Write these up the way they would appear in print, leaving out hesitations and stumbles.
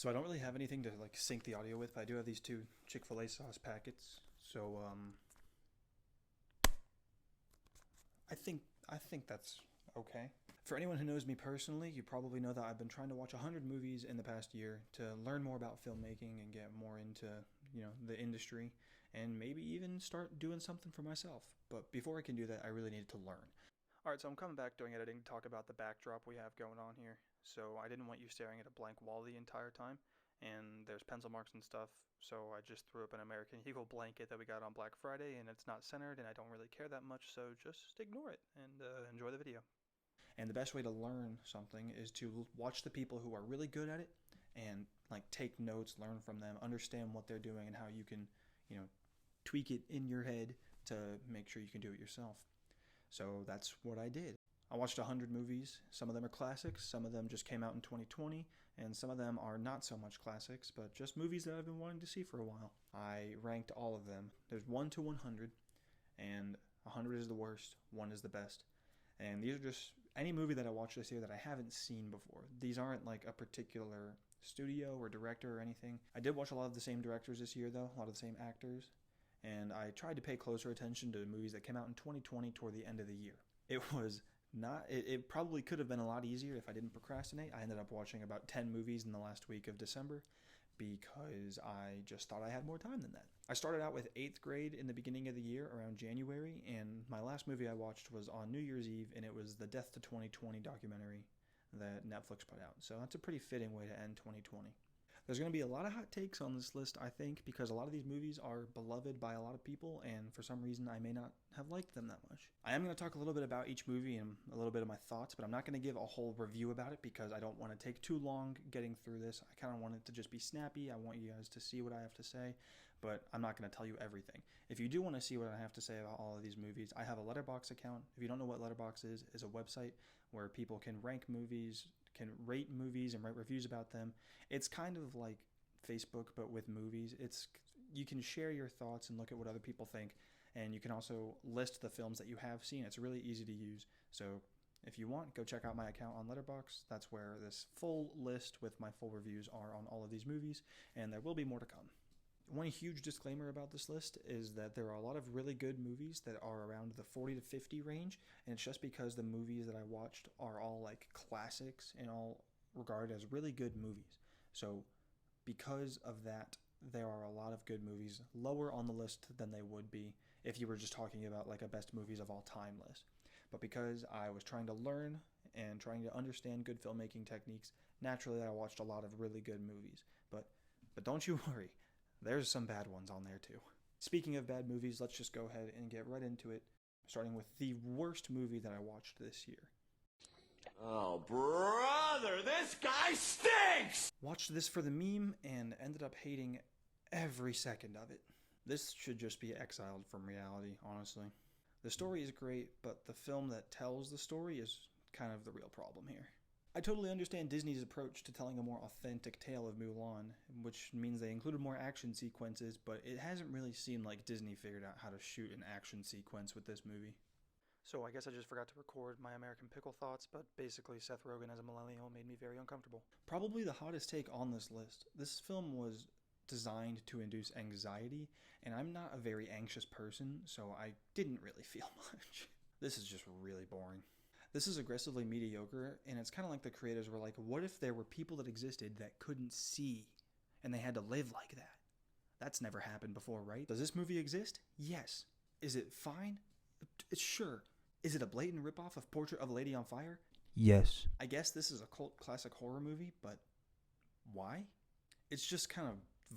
So I don't really have anything to like sync the audio with, but I do have these two Chick-fil-A sauce packets. So I think that's okay. For anyone who knows me personally, you probably know that I've been trying to watch 100 movies in the past year to learn more about filmmaking and get more into, the industry and maybe even start doing something for myself. But before I can do that, I really needed to learn. All right, so I'm coming back during editing to talk about the backdrop we have going on here. So I didn't want you staring at a blank wall the entire time, and there's pencil marks and stuff, so I just threw up an American Eagle blanket that we got on Black Friday, and it's not centered, and I don't really care that much, so just ignore it and enjoy the video. And the best way to learn something is to watch the people who are really good at it and like take notes, learn from them, understand what they're doing and how you can, tweak it in your head to make sure you can do it yourself. So that's what I did. I watched 100 movies. Some of them are classics, some of them just came out in 2020, and some of them are not so much classics, but just movies that I've been wanting to see for a while. I ranked all of them. There's 1 to 100, and 100 is the worst, 1 is the best. And these are just any movie that I watched this year that I haven't seen before. These aren't like a particular studio or director or anything. I did watch a lot of the same directors this year, though, a lot of the same actors. And I tried to pay closer attention to movies that came out in 2020 toward the end of the year. It was not, it probably could have been a lot easier if I didn't procrastinate. I ended up watching about 10 movies in the last week of December because I just thought I had more time than that. I started out with 8th grade in the beginning of the year around January, and my last movie I watched was on New Year's Eve, and it was the Death to 2020 documentary that Netflix put out. So that's a pretty fitting way to end 2020. There's going to be a lot of hot takes on this list, I think, because a lot of these movies are beloved by a lot of people, and for some reason I may not have liked them that much. I am going to talk a little bit about each movie and a little bit of my thoughts, but I'm not going to give a whole review about it because I don't want to take too long getting through this. I kind of want it to just be snappy. I want you guys to see what I have to say, but I'm not going to tell you everything. If you do want to see what I have to say about all of these movies, I have a letterboxd account. If you don't know what letterboxd is a website where people can rank movies, can rate movies and write reviews about them. It's kind of like Facebook but with movies. You can share your thoughts and look at what other people think, and you can also list the films that you have seen. It's really easy to use. So if you want, go check out my account on Letterboxd. That's where this full list with my full reviews are on all of these movies, and there will be more to come. One huge disclaimer about this list is that there are a lot of really good movies that are around the 40 to 50 range, and it's just because the movies that I watched are all like classics and all regarded as really good movies. So because of that, there are a lot of good movies lower on the list than they would be if you were just talking about like a best movies of all time list. But because I was trying to learn and trying to understand good filmmaking techniques, naturally I watched a lot of really good movies. But don't you worry, there's some bad ones on there too. Speaking of bad movies, let's just go ahead and get right into it, starting with the worst movie that I watched this year. Oh, brother, this guy stinks! Watched this for the meme and ended up hating every second of it. This should just be exiled from reality, honestly. The story is great, but the film that tells the story is kind of the real problem here. I totally understand Disney's approach to telling a more authentic tale of Mulan, which means they included more action sequences, but it hasn't really seemed like Disney figured out how to shoot an action sequence with this movie. So I guess I just forgot to record my American Pickle thoughts, but basically Seth Rogen as a millennial made me very uncomfortable. Probably the hottest take on this list. This film was designed to induce anxiety, and I'm not a very anxious person, so I didn't really feel much. This is just really boring. This is aggressively mediocre, and it's kind of like the creators were like, what if there were people that existed that couldn't see, and they had to live like that? That's never happened before, right? Does this movie exist? Yes. Is it fine? It's sure. Is it a blatant ripoff of Portrait of a Lady on Fire? Yes. I guess this is a cult classic horror movie, but why? It's just kind of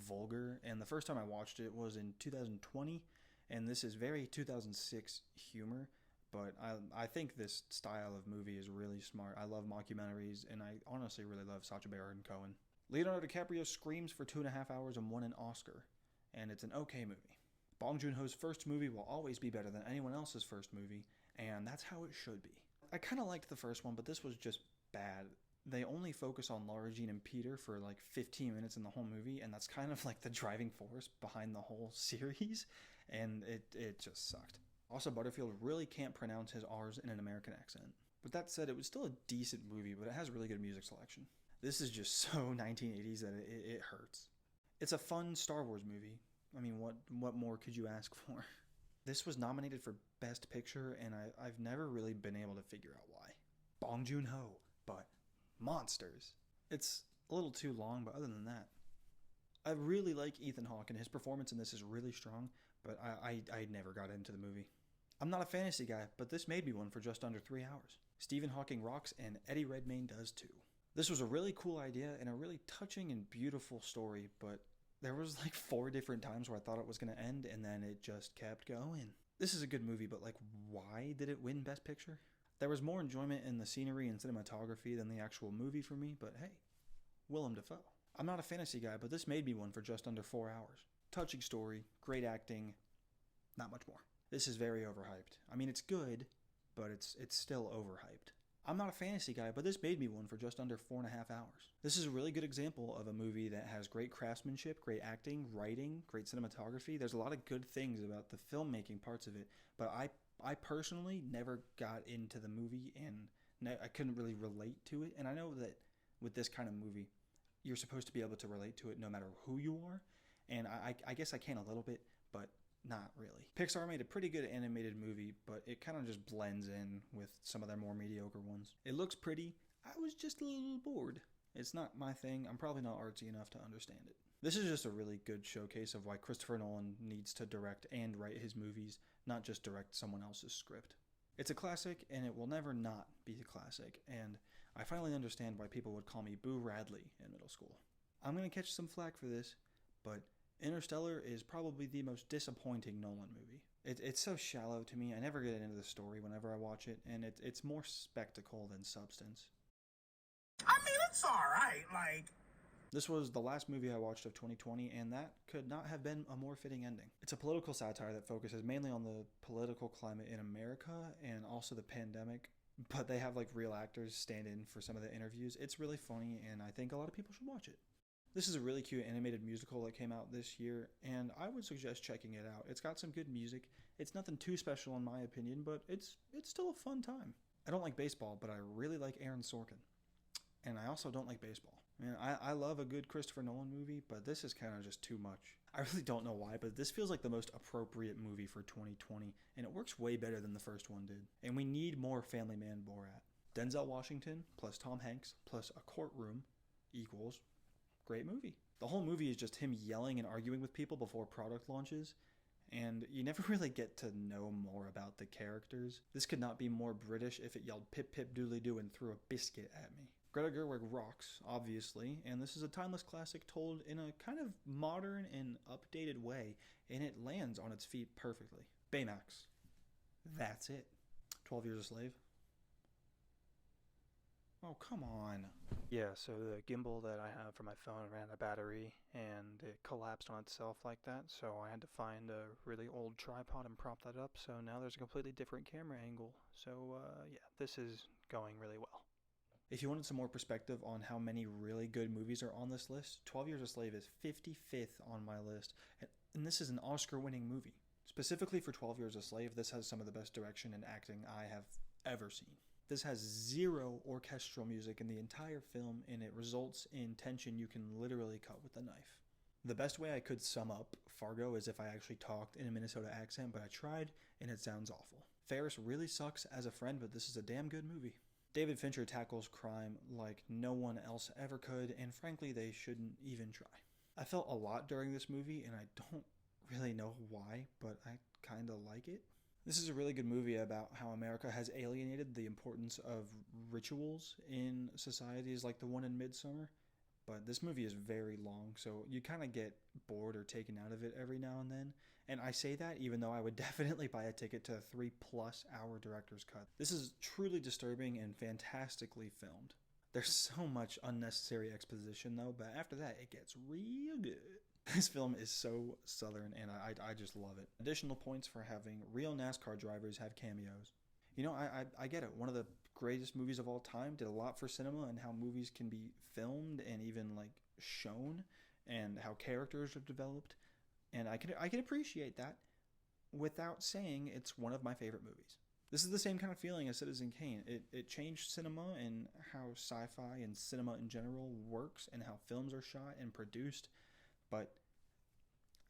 vulgar, and the first time I watched it was in 2020, and this is very 2006 humor. But I think this style of movie is really smart. I love mockumentaries, and I honestly really love Sacha Baron Cohen. Leonardo DiCaprio screams for 2.5 hours and won an Oscar, and it's an okay movie. Bong Joon-ho's first movie will always be better than anyone else's first movie, and that's how it should be. I kind of liked the first one, but this was just bad. They only focus on Laura Jean and Peter for like 15 minutes in the whole movie, and that's kind of like the driving force behind the whole series, and it just sucked. Also, Butterfield really can't pronounce his R's in an American accent. But that said, it was still a decent movie, but it has really good music selection. This is just so 1980s that it hurts. It's a fun Star Wars movie. I mean, what more could you ask for? This was nominated for Best Picture, and I've never really been able to figure out why. Bong Joon-ho, but monsters. It's a little too long, but other than that, I really like Ethan Hawke, and his performance in this is really strong, but I never got into the movie. I'm not a fantasy guy, but this made me one for just under 3 hours. Stephen Hawking rocks, and Eddie Redmayne does too. This was a really cool idea and a really touching and beautiful story, but there was like 4 different times where I thought it was going to end, and then it just kept going. This is a good movie, but like, why did it win Best Picture? There was more enjoyment in the scenery and cinematography than the actual movie for me, but hey, Willem Dafoe. I'm not a fantasy guy, but this made me one for just under 4 hours. Touching story, great acting, not much more. This is very overhyped. I mean, it's good, but it's still overhyped. I'm not a fantasy guy, but this made me one for just under 4.5 hours. This is a really good example of a movie that has great craftsmanship, great acting, writing, great cinematography. There's a lot of good things about the filmmaking parts of it, but I personally never got into the movie, and I couldn't really relate to it. And I know that with this kind of movie, you're supposed to be able to relate to it no matter who you are, and I guess I can a little bit, but not really. Pixar made a pretty good animated movie, but it kind of just blends in with some of their more mediocre ones. It looks pretty. I was just a little bored. It's not my thing. I'm probably not artsy enough to understand it. This is just a really good showcase of why Christopher Nolan needs to direct and write his movies, not just direct someone else's script. It's a classic, and it will never not be a classic, and I finally understand why people would call me Boo Radley in middle school. I'm going to catch some flack for this, but Interstellar is probably the most disappointing Nolan movie. It's so shallow to me. I never get into the story whenever I watch it, and it's more spectacle than substance. I mean, it's alright, like... This was the last movie I watched of 2020, and that could not have been a more fitting ending. It's a political satire that focuses mainly on the political climate in America and also the pandemic, but they have like real actors stand in for some of the interviews. It's really funny, and I think a lot of people should watch it. This is a really cute animated musical that came out this year, and I would suggest checking it out. It's got some good music. It's nothing too special in my opinion, but it's still a fun time. I don't like baseball, but I really like Aaron Sorkin. And I also don't like baseball. Man, I love a good Christopher Nolan movie, but this is kind of just too much. I really don't know why, but this feels like the most appropriate movie for 2020, and it works way better than the first one did. And we need more Family Man Borat. Denzel Washington plus Tom Hanks plus a courtroom equals great movie. The whole movie is just him yelling and arguing with people before product launches, and you never really get to know more about the characters. This could not be more British if it yelled pip pip doodly doo and threw a biscuit at me. Greta Gerwig rocks, obviously, and this is a timeless classic told in a kind of modern and updated way, and it lands on its feet perfectly. Baymax. That's it. 12 Years a Slave. Oh, come on. Yeah, so the gimbal that I have for my phone ran out of battery, and it collapsed on itself like that, so I had to find a really old tripod and prop that up, so now there's a completely different camera angle. So, yeah, this is going really well. If you wanted some more perspective on how many really good movies are on this list, 12 Years a Slave is 55th on my list, and this is an Oscar-winning movie. Specifically for 12 Years a Slave, this has some of the best direction and acting I have ever seen. This has 0 orchestral music in the entire film, and it results in tension you can literally cut with a knife. The best way I could sum up Fargo is if I actually talked in a Minnesota accent, but I tried, and it sounds awful. Ferris really sucks as a friend, but this is a damn good movie. David Fincher tackles crime like no one else ever could, and frankly, they shouldn't even try. I felt a lot during this movie, and I don't really know why, but I kind of like it. This is a really good movie about how America has alienated the importance of rituals in societies like the one in Midsommar, but this movie is very long, so you kind of get bored or taken out of it every now and then. And I say that even though I would definitely buy a ticket to a 3+ hour director's cut. This is truly disturbing and fantastically filmed. There's so much unnecessary exposition though, but after that it gets real good. This film is so southern, and I just love it. Additional points for having real NASCAR drivers have cameos. You know, I get it. One of the greatest movies of all time, did a lot for cinema and how movies can be filmed and even like shown and how characters are developed. And I can appreciate that without saying it's one of my favorite movies. This is the same kind of feeling as Citizen Kane. It changed cinema and how sci-fi and cinema in general works and how films are shot and produced, but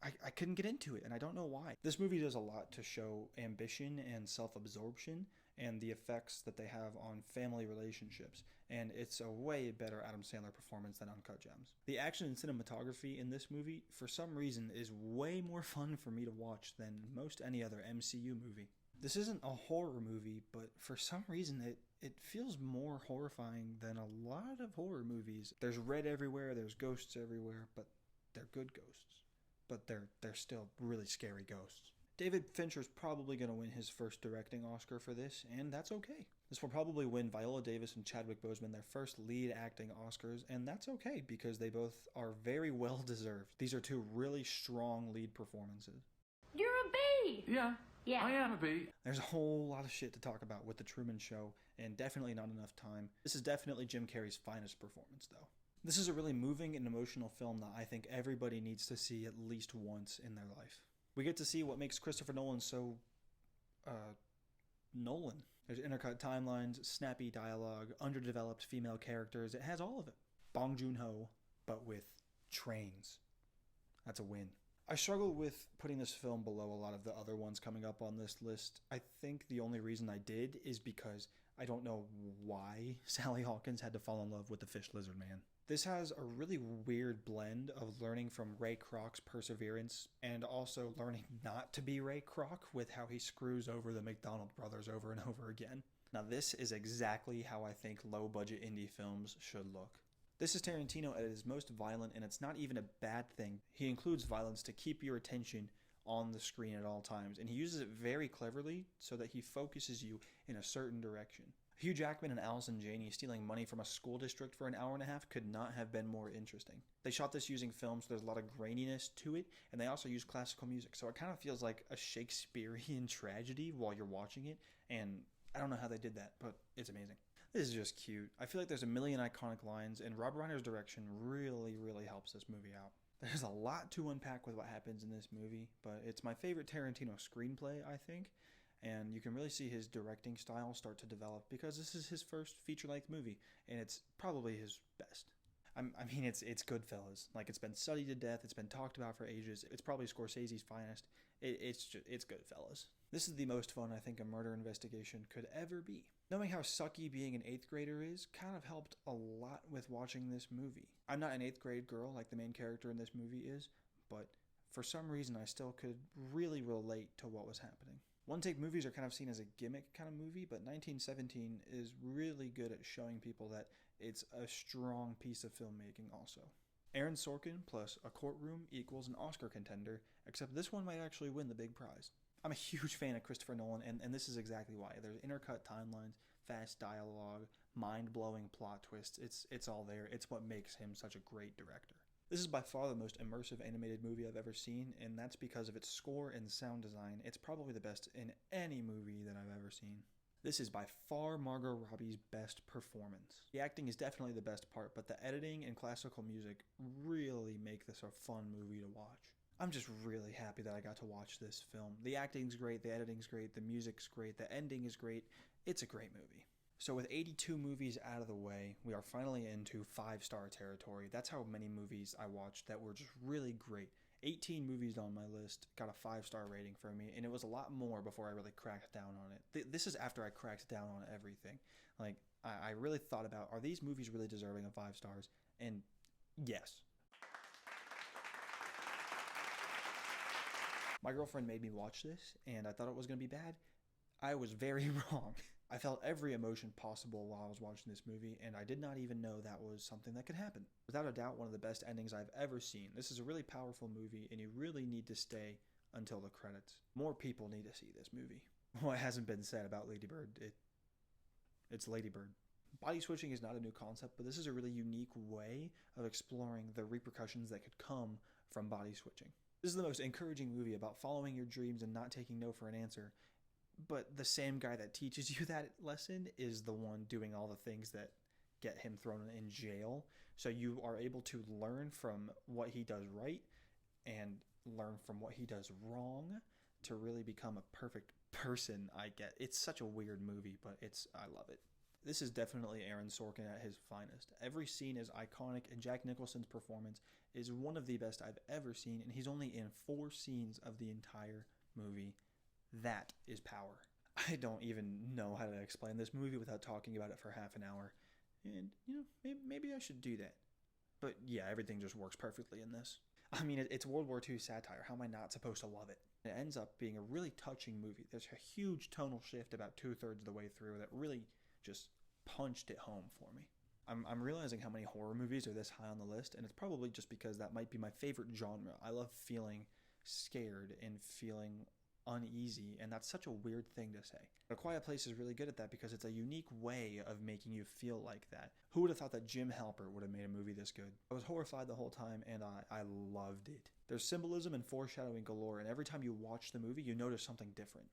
I couldn't get into it, and I don't know why. This movie does a lot to show ambition and self-absorption and the effects that they have on family relationships, and it's a way better Adam Sandler performance than Uncut Gems. The action and cinematography in this movie, for some reason, is way more fun for me to watch than most any other MCU movie. This isn't a horror movie, but for some reason it feels more horrifying than a lot of horror movies. There's red everywhere, there's ghosts everywhere, but they're good ghosts. But they're still really scary ghosts. David Fincher's probably going to win his first directing Oscar for this, and that's okay. This will probably win Viola Davis and Chadwick Boseman their first lead acting Oscars, and that's okay because they both are very well deserved. These are two really strong lead performances. You're a bee! Yeah, I am a bee. There's a whole lot of shit to talk about with The Truman Show, and definitely not enough time. This is definitely Jim Carrey's finest performance, though. This is a really moving and emotional film that I think everybody needs to see at least once in their life. We get to see what makes Christopher Nolan so, Nolan. There's intercut timelines, snappy dialogue, underdeveloped female characters. It has all of it. Bong Joon-ho, but with trains. That's a win. I struggle with putting this film below a lot of the other ones coming up on this list. I think the only reason I did is because I don't know why Sally Hawkins had to fall in love with the fish lizard man. This has a really weird blend of learning from Ray Kroc's perseverance and also learning not to be Ray Kroc with how he screws over the McDonald brothers over and over again. Now this is exactly how I think low-budget indie films should look. This is Tarantino at his most violent, and it's not even a bad thing. He includes violence to keep your attention on the screen at all times, and he uses it very cleverly so that he focuses you in a certain direction. Hugh Jackman and Allison Janney stealing money from a school district for an hour and a half could not have been more interesting. They shot this using film, so there's a lot of graininess to it, and they also use classical music, so it kind of feels like a Shakespearean tragedy while you're watching it, and I don't know how they did that, but it's amazing. This is just cute. I feel like there's a million iconic lines, and Rob Reiner's direction really, really helps this movie out. There's a lot to unpack with what happens in this movie, but it's my favorite Tarantino screenplay, I think. And you can really see his directing style start to develop because this is his first feature-length movie, and it's probably his best. I mean, it's Goodfellas. Like, it's been studied to death. It's been talked about for ages. It's probably Scorsese's finest. It's Goodfellas. This is the most fun I think a murder investigation could ever be. Knowing how sucky being an 8th grader is kind of helped a lot with watching this movie. I'm not an 8th grade girl like the main character in this movie is, but for some reason I still could really relate to what was happening. One-take movies are kind of seen as a gimmick kind of movie, but 1917 is really good at showing people that it's a strong piece of filmmaking also. Aaron Sorkin plus A Courtroom equals an Oscar contender, except this one might actually win the big prize. I'm a huge fan of Christopher Nolan, and this is exactly why. There's intercut timelines, fast dialogue, mind-blowing plot twists. It's all there. It's what makes him such a great director. This is by far the most immersive animated movie I've ever seen, and that's because of its score and sound design. It's probably the best in any movie that I've ever seen. This is by far Margot Robbie's best performance. The acting is definitely the best part, but the editing and classical music really make this a fun movie to watch. I'm just really happy that I got to watch this film. The acting's great, the editing's great, the music's great, the ending is great. It's a great movie. So with 82 movies out of the way, we are finally into 5-star territory. That's how many movies I watched that were just really great. 18 movies on my list got a 5-star rating for me, and it was a lot more before I really cracked down on it. This is after I cracked down on everything. Like, I really thought about, are these movies really deserving of 5 stars? And yes. My girlfriend made me watch this, and I thought it was going to be bad. I was very wrong. I felt every emotion possible while I was watching this movie, and I did not even know that was something that could happen. Without a doubt, one of the best endings I've ever seen. This is a really powerful movie, and you really need to stay until the credits. More people need to see this movie. What hasn't been said about Lady Bird, it's Lady Bird. Body switching is not a new concept, but this is a really unique way of exploring the repercussions that could come from body switching. This is the most encouraging movie about following your dreams and not taking no for an answer. But the same guy that teaches you that lesson is the one doing all the things that get him thrown in jail. So you are able to learn from what he does right and learn from what he does wrong. to really become a perfect person. I get it's such a weird movie, but I love it. This is definitely Aaron Sorkin at his finest. Every scene is iconic, and Jack Nicholson's performance is one of the best I've ever seen, and he's only in 4 scenes of the entire movie. That is power. I don't even know how to explain this movie without talking about it for half an hour. And, maybe I should do that. But yeah, everything just works perfectly in this. I mean, it's World War II satire. How am I not supposed to love it? It ends up being a really touching movie. There's a huge tonal shift about 2/3 of the way through that really just punched it home for me. I'm realizing how many horror movies are this high on the list, and it's probably just because that might be my favorite genre. I love feeling scared and feeling uneasy, and that's such a weird thing to say. A Quiet Place is really good at that because it's a unique way of making you feel like that. Who would have thought that Jim Halpert would have made a movie this good? I was horrified the whole time, and I loved it. There's symbolism and foreshadowing galore, and every time you watch the movie, you notice something different.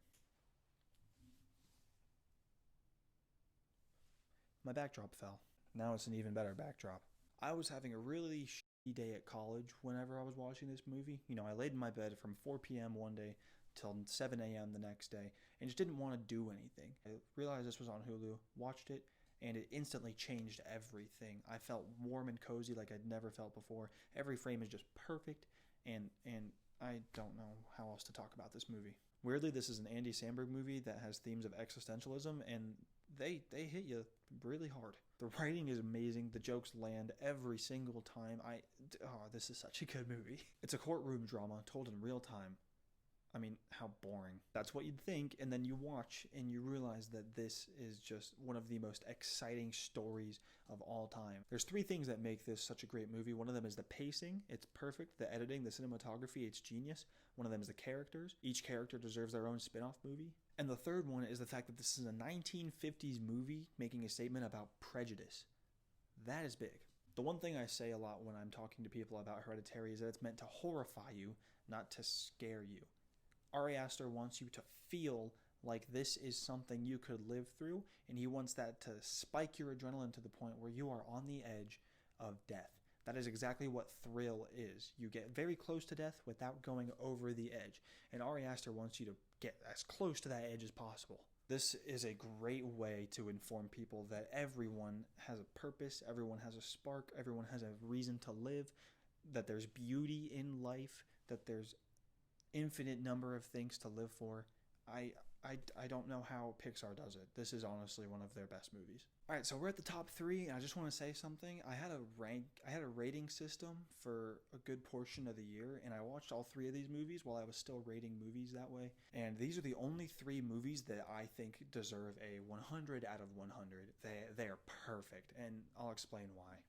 My backdrop fell. Now it's an even better backdrop. I was having a really shitty day at college whenever I was watching this movie. I laid in my bed from 4 p.m. one day till 7 a.m. the next day and just didn't want to do anything. I realized this was on Hulu, watched it, and it instantly changed everything. I felt warm and cozy like I'd never felt before. Every frame is just perfect, and I don't know how else to talk about this movie. Weirdly, this is an Andy Samberg movie that has themes of existentialism, and they hit you really hard. The writing is amazing. The jokes land every single time. This is such a good movie. It's a courtroom drama told in real time. I mean, how boring. That's what you'd think, and then you watch and you realize that this is just one of the most exciting stories of all time. There's 3 things that make this such a great movie. One of them is the pacing. It's perfect. The editing, the cinematography, it's genius. One of them is the characters. Each character deserves their own spin-off movie. And the third one is the fact that this is a 1950s movie making a statement about prejudice. That is big. The one thing I say a lot when I'm talking to people about Hereditary is that it's meant to horrify you, not to scare you. Ari Aster wants you to feel like this is something you could live through, and he wants that to spike your adrenaline to the point where you are on the edge of death. That is exactly what thrill is. You get very close to death without going over the edge, and Ari Aster wants you to get as close to that edge as possible. This is a great way to inform people that everyone has a purpose, everyone has a spark, everyone has a reason to live, that there's beauty in life, that there's infinite number of things to live for. I don't know how Pixar does it. This is honestly one of their best movies. All right, so we're at the top 3, and I just want to say something. I had a rating system for a good portion of the year, and I watched all 3 of these movies while I was still rating movies that way. And these are the only 3 movies that I think deserve a 100 out of 100. They are perfect, and I'll explain why.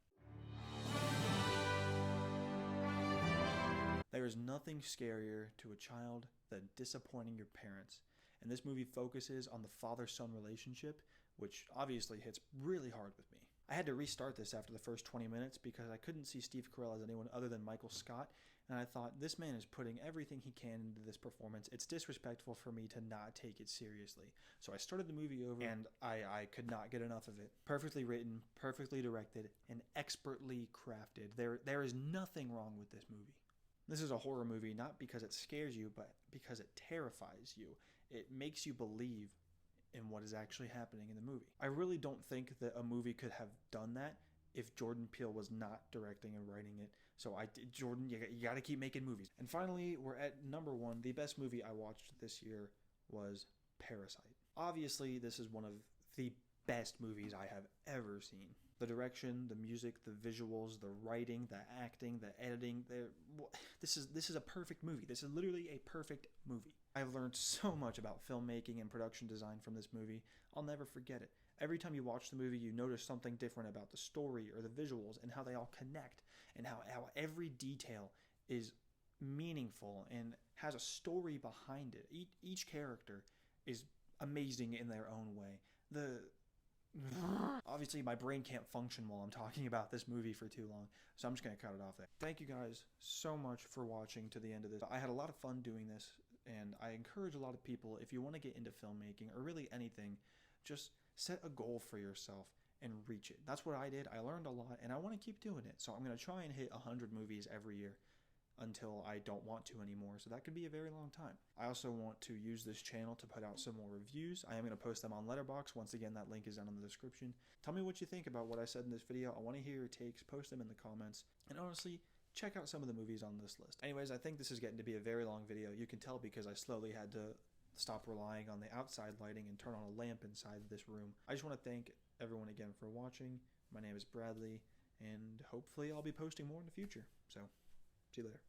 There is nothing scarier to a child than disappointing your parents, and this movie focuses on the father-son relationship, which obviously hits really hard with me. I had to restart this after the first 20 minutes because I couldn't see Steve Carell as anyone other than Michael Scott, and I thought, this man is putting everything he can into this performance. It's disrespectful for me to not take it seriously. So I started the movie over, and I could not get enough of it. Perfectly written, perfectly directed, and expertly crafted. There is nothing wrong with this movie. This is a horror movie not because it scares you, but because it terrifies you. It makes you believe in what is actually happening in the movie. I really don't think that a movie could have done that if Jordan Peele was not directing and writing it. So Jordan, you got to keep making movies. And finally, we're at number 1. The best movie I watched this year was Parasite. Obviously, this is one of the best movies I have ever seen. The direction, the music, the visuals, the writing, the acting, the editing, this is a perfect movie. This is literally a perfect movie. I've learned so much about filmmaking and production design from this movie. I'll never forget it. Every time you watch the movie, you notice something different about the story or the visuals and how they all connect and how every detail is meaningful and has a story behind it. Each character is amazing in their own way. Obviously, my brain can't function while I'm talking about this movie for too long, so I'm just going to cut it off there. Thank you guys so much for watching to the end of this. I had a lot of fun doing this, and I encourage a lot of people, if you want to get into filmmaking or really anything, just set a goal for yourself and reach it. That's what I did. I learned a lot, and I want to keep doing it, so I'm going to try and hit 100 movies every year. until I don't want to anymore, so that could be a very long time. I also want to use this channel to put out some more reviews. I am going to post them on Letterboxd. Once again, that link is down in the description. Tell me what you think about what I said in this video. I want to hear your takes. Post them in the comments. And honestly, check out some of the movies on this list. Anyways, I think this is getting to be a very long video. You can tell because I slowly had to stop relying on the outside lighting and turn on a lamp inside this room. I just want to thank everyone again for watching. My name is Bradley, and hopefully I'll be posting more in the future. So, see you later.